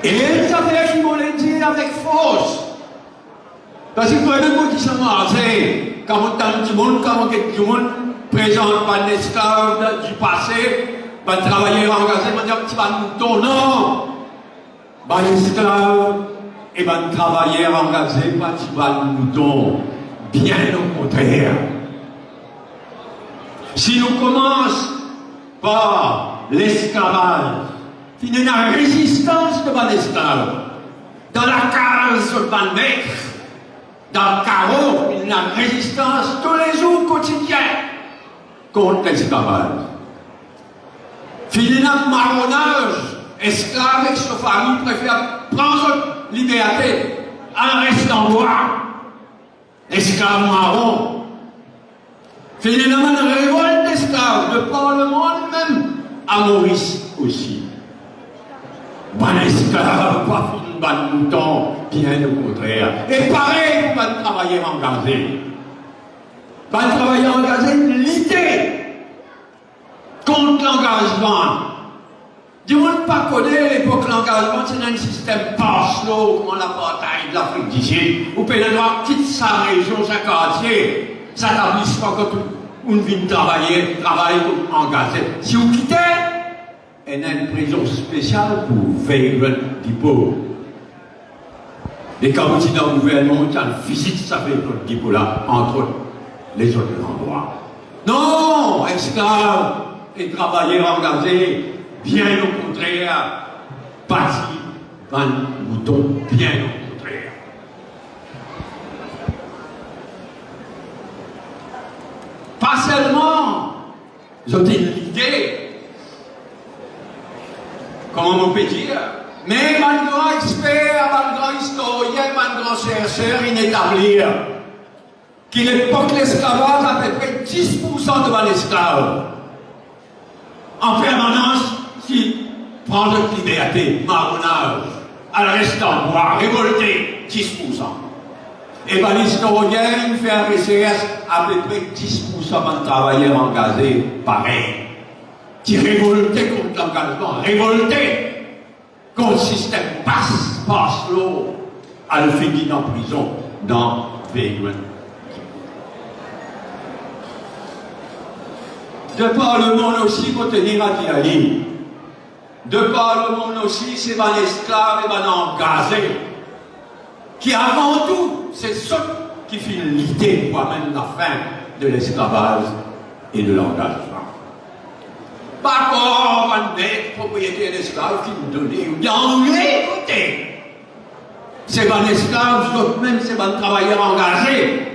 Et ça fait qu'ils vont le dire avec force. Parce que quand même, qui sont marchés, quand on a du monde, quand on du monde présente pas l'esclave du passé, pas travailler engagé, pas dire que tu vas nous tourner. Pas l'esclave et pas travailler engagé, pas tu vas nous tourner. Bien au contraire. Si nous commençons par l'esclavage, il y a une résistance devant l'esclave. Dans la case, on va le mettre. Dans le carreau, il y a une résistance tous les jours quotidiens contre l'esclavage. Il y a un marronnage. Esclave avec sa famille préfère prendre sa liberté en restant boire. Esclave marron. Il y a une révolte d'esclaves de par le monde même, à Maurice aussi. Bon esclave, pas une bonne mouton, bien au contraire. Et pareil pour un travailleur engagé. Un travailleur engagé, l'idée contre l'engagement. Du monde pas connaît l'époque l'engagement, c'est un système par-slow, comme l'apartheid de l'Afrique du Sud, où Pénanoir quitte sa région, sa quartier, s'établissement quand on vient travailler comme engagé. Si vous quittez, il y a une prison spéciale pour Vagrant Depot. Et quand vous êtes dans le gouvernement, il y a une visite, ça fait le dépôt là, entre les autres endroits. Non, esclaves et travailleurs engagés, bien au contraire, parti d'un mouton, bien au contraire. Pas seulement, ils ont l'idée, comment on peut dire, mais un grand expert, un grand historien, un grand chercheur, il établir qu'à l'époque l'esclavage a à peu près 10% devant l'esclave. En permanence, qui prend notre liberté, marronnage, elle reste en bois, révolté, 10%. Et bien l'historien fait un recherche à peu près 10% de travailleurs engagés, pareil. Qui révolté contre l'engagement, révolté contre le système passe-l'eau, elle finit en prison dans Vagrant. De par le monde aussi, pour tenir à Tiali. De par le monde aussi, c'est un esclave et un engagé. Qui avant tout, c'est ceux qui font l'idée pour amener la fin de l'esclavage et de l'engagement. Pas comme un maître propriétaire d'esclaves qui nous donnait, ou bien en écouter. C'est un esclave, même c'est un travailleur engagé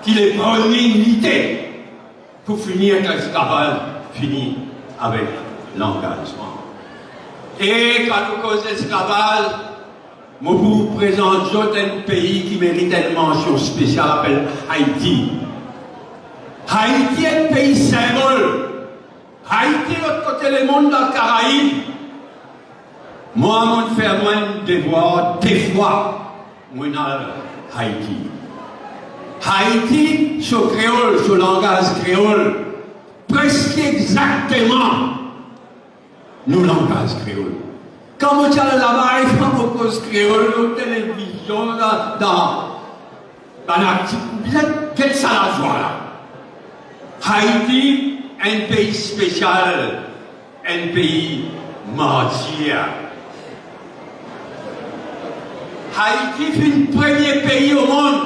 qui les prenait l'idée. Pour finir avec l'esclavage, finit avec l'engagement. Et quand on cause l'esclavage, je vous présente un pays qui mérite une mention spéciale, appelé Haïti. Haïti est un pays symbole. Haïti, de l'autre côté du monde, dans le Caraïbe. Moi, je fais moins de devoirs, des fois, moi, dans Haïti. Haïti, sur créole, sur langage créole, presque exactement, nous langage créole. Quand vous allez là-bas, il faut qu'on cause créole, la télévision, dans l'article, quelle ça la joie là? Haïti, un pays spécial, un pays martyr. Haïti est le premier pays au monde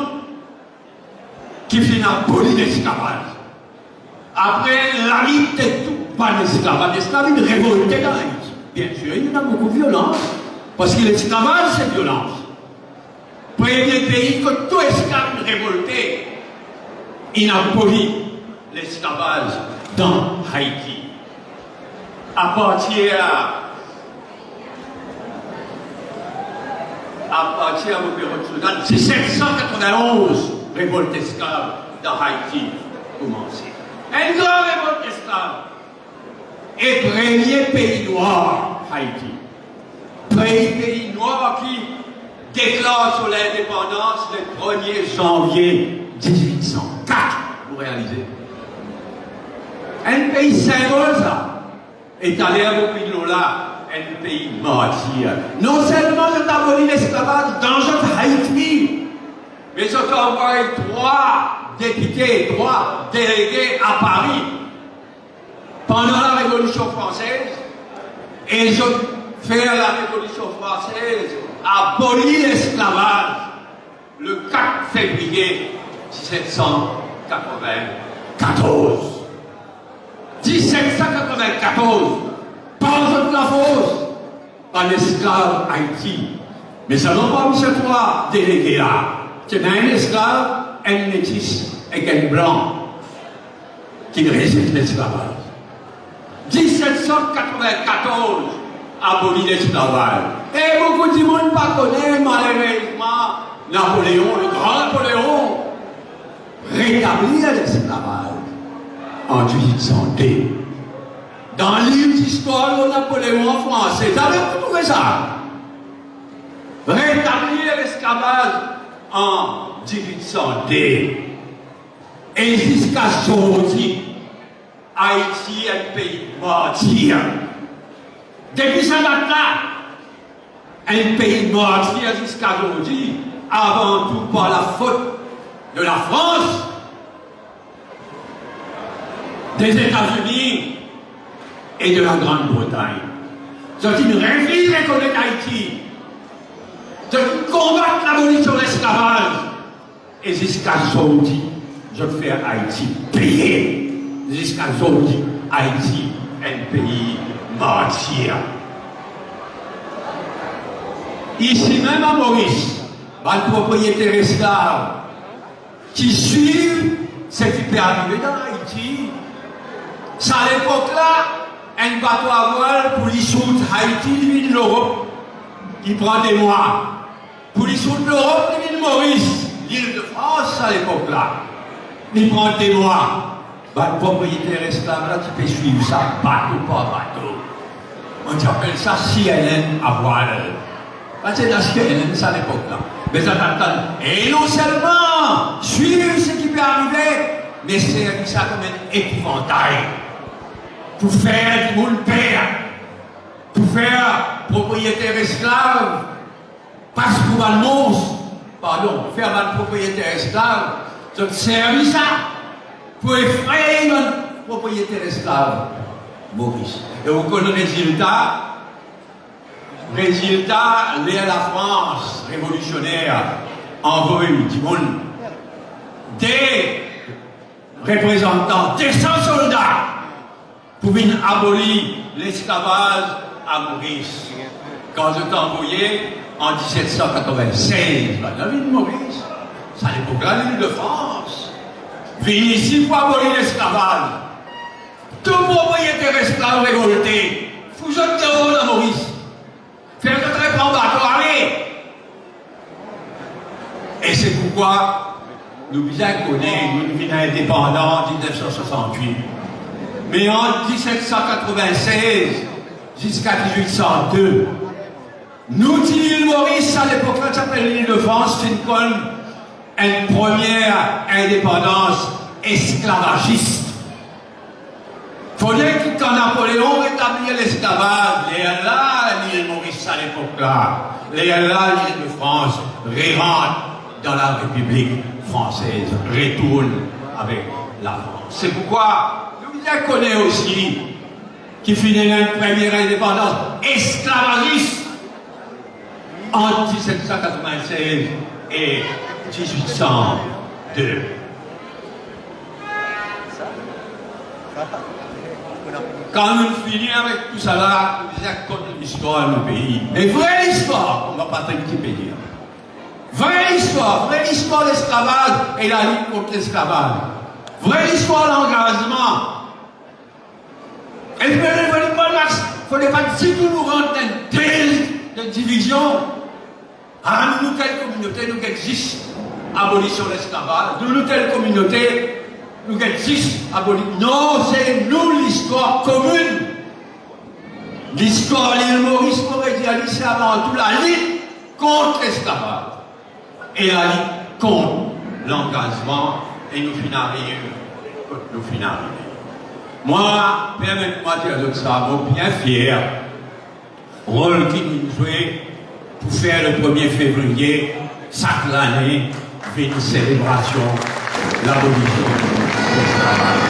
qui finit aboli l'esclavage. Après l'arrivée de tout, pas l'esclavage. L'esclavage est révolté dans Haïti. Bien sûr, il y a beaucoup de violence. Parce que l'esclavage, c'est violence. Premier pays que tout esclave est révolté, il a aboli l'esclavage dans Haïti. À partir de 1791, révolte esclave dans Haïti commencé. Un grand révolte esclave. Et premier pays noir, Haïti. Pays noir qui déclare sur l'indépendance le 1er janvier 1804. Vous réalisez? Un pays symbole, ça. Est allé à vos pays là. un pays martyr. Non seulement ils ont aboli l'esclavage dans Haïti, mais ils ont envoyé 3 députés, 3 délégués à Paris pendant la Révolution française, et ils ont fait la Révolution française, aboli l'esclavage le 4 février 1794. 1794, par de la force, par l'esclave Haïti. Mais ça n'a pas mis ces 3 délégués là. C'est un esclave, un métis et un blanc qui résiste l'esclavage. 1794, aboli l'esclavage. Et beaucoup de monde ne connaissent malheureusement Napoléon, le grand Napoléon, rétablit l'esclavage en 1802. Dans le livre d'histoire de Napoléon français, vous avez trouvé ça? Rétablir l'esclavage en 1802. Et jusqu'à aujourd'hui, Haïti est un pays martyr. Depuis cette date-là, un pays martyr jusqu'à aujourd'hui, avant tout par la faute de la France, des États-Unis et de la Grande-Bretagne. C'est une refuse de reconnaître Haïti, de combattre l'abolition de l'esclavage. Et jusqu'à aujourd'hui, je fais Haïti payer. Jusqu'à aujourd'hui, Haïti est un pays martyr. Ici même à Maurice, les propriétaires esclaves qui suivent ce qui peut arriver dans Haïti. C'est à l'époque-là, un bateau à voile pour les soutes Haïti, l'île de l'Europe, qui prend des mois. Pour les soutes de l'Europe, l'île de Maurice, l'île de France à l'époque-là, il prend des mois. Les propriétaires esclaves là, qui peut suivre ça bateau par bateau. On appelle ça CNN à voile. C'est la CNN, ça à l'époque-là. Mais ça t'attend. Et non seulement suivre ce qui peut arriver, mais c'est ça comme un épouvantail. Pour faire du monde père, pour faire propriétaire esclave, parce qu'on va le monstre, pardon, faire un propriétaire esclave, c'est service ça, pour effrayer notre propriétaire esclave, Maurice. Et vous connaissez le résultat, la France révolutionnaire envoie du monde des représentants, des 100 soldats pour venir abolir l'esclavage à Maurice. Quand je t'ai envoyé en 1796, la ville de Maurice, c'est à l'époque-là l'île de France, vient ici pour abolir l'esclavage. Tout propriétaire esclave révolté, vous êtes dehors à Maurice. Faire de très grands bateaux, allez! Et c'est pourquoi nous bien connaissons, nous devenons indépendants en 1968. Mais en 1796 jusqu'à 1802, nous, l'île Maurice, à l'époque-là, qui s'appelle l'île de France, Fincon, une première indépendance esclavagiste. Il fallait que quand Napoléon rétablit l'esclavage, les là, l'île Maurice à l'époque-là, les là, l'île de France, rentre dans la République française, retourne avec la France. C'est pourquoi nous bien connaissons aussi qui finit une première indépendance esclavagiste entre 1796 et 1802. Quand nous finissons avec tout ça là, nous disons contre l'histoire de nos pays. Mais vraie histoire, on ne va pas Wikipédia. Vraie histoire de l'esclavage et la lutte contre l'esclavage. Vraie histoire de l'engagement. Et il ne fallait pas si nous nous rendons une telle de division. Ah, nous, telle communauté, nous existons. Abolition de l'esclavage. Nous, telle communauté, nous existons. Non, c'est nous l'histoire commune. L'histoire de l'île Maurice pourrait dire c'est avant tout la lutte contre l'esclavage. Et la lutte contre l'engagement. Et nous finissons. Moi, permettez-moi de dire ça, moi bien fier rôle qui nous jouait pour faire le 1er février, chaque année, une célébration de l'abolition de l'esclavage.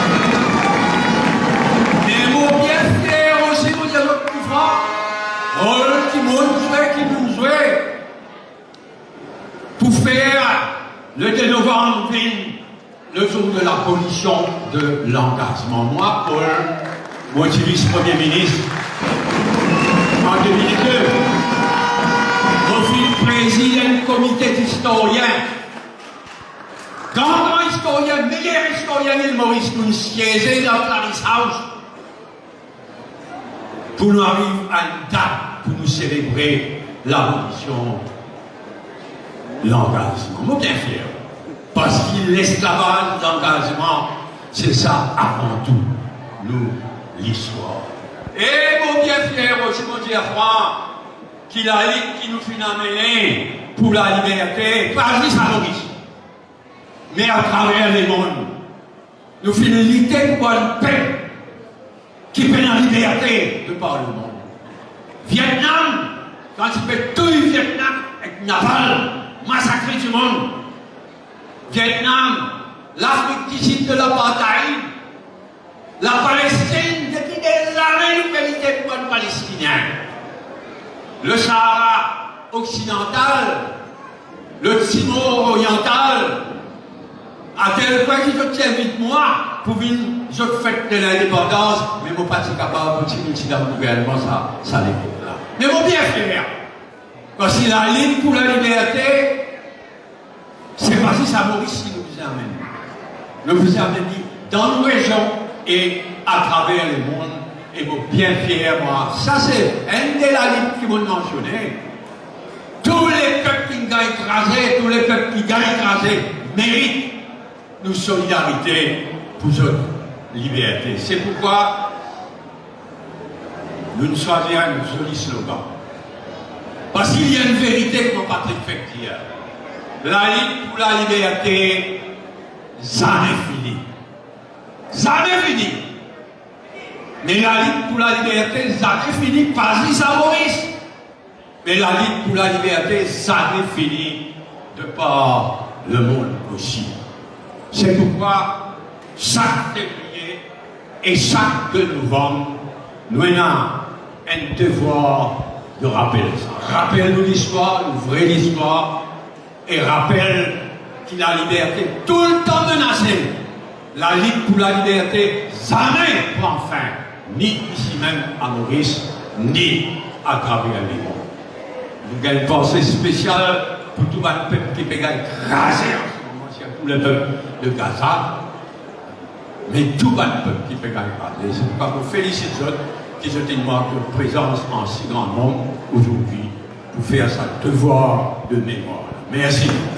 Mais mon bien frère aussi, nous avons plus fort, rôle qui nous jouait, pour faire le 2 novembre, le jour de l'abolition de l'engagement. Moi, Paul, moi, je suis Premier ministre en 2002. Je suis président du comité d'historiens. Grand historien, meilleur historien, il Maurice nous siégeait dans Clarice House pour nous arriver à une date pour nous célébrer l'abolition de l'engagement. Moi, bien fier. Parce que l'esclavage, l'engagement, c'est ça avant tout, nous, l'histoire. Et mon bien fier aussi, mon Dieu Franck, qui la ligue qui nous finit amener pour la liberté, pas juste à Maurice, mais à travers les mondes. Nous finissons lutter pour une paix qui fait la liberté de par le monde. Vietnam, quand il fait tout le Vietnam avec Naval, massacrer du monde. Vietnam, l'Afrique du Sud de l'apartheid, la Palestine, depuis des années, nous méritons pour les Palestiniens. Le Sahara occidental, le Timor oriental, à tel point qu'il faut tiens vite moi pour une autre fête de l'indépendance, mais mon pas capable de continuer dans le gouvernement, ça n'est pas là. Mais mon bien frère, parce que la ligne pour la liberté, c'est parce que ça Maurice qui nous amène. Nous vous amène dans nos régions et à travers le monde. Et mon bien fier, moi, ça c'est un de la ligne qui m'ont mentionné. Tous les peuples qui gagnent écrasés, tous les peuples qui gagnent écrasés méritent nos solidarités pour notre liberté. C'est pourquoi nous choisissons un joli slogan. Parce qu'il y a une vérité que mon Patrick fait dire. La lutte pour la liberté, jamais fini. Jamais fini. Mais la lutte pour la liberté, jamais fini. Pas juste à Maurice. Mais la lutte pour la liberté, jamais fini de par le monde aussi. C'est pourquoi chaque février et chaque 2 novembre, nous avons un devoir de rappel. Rappel de l'histoire, de vraie histoire, et rappel que la liberté tout le temps menacée. La lutte pour la liberté jamais prend fin, ni ici même à Maurice, ni à travers les mondes. Nous avons une pensée spéciale pour tout le peuple qui peut écraser en ce moment, c'est tout le peuple de Gaza, mais tout le peuple qui peut écraser. C'est pourquoi je félicite ceux qui ont une marque de présence en si grand nombre aujourd'hui pour faire sa devoir de mémoire. Merci.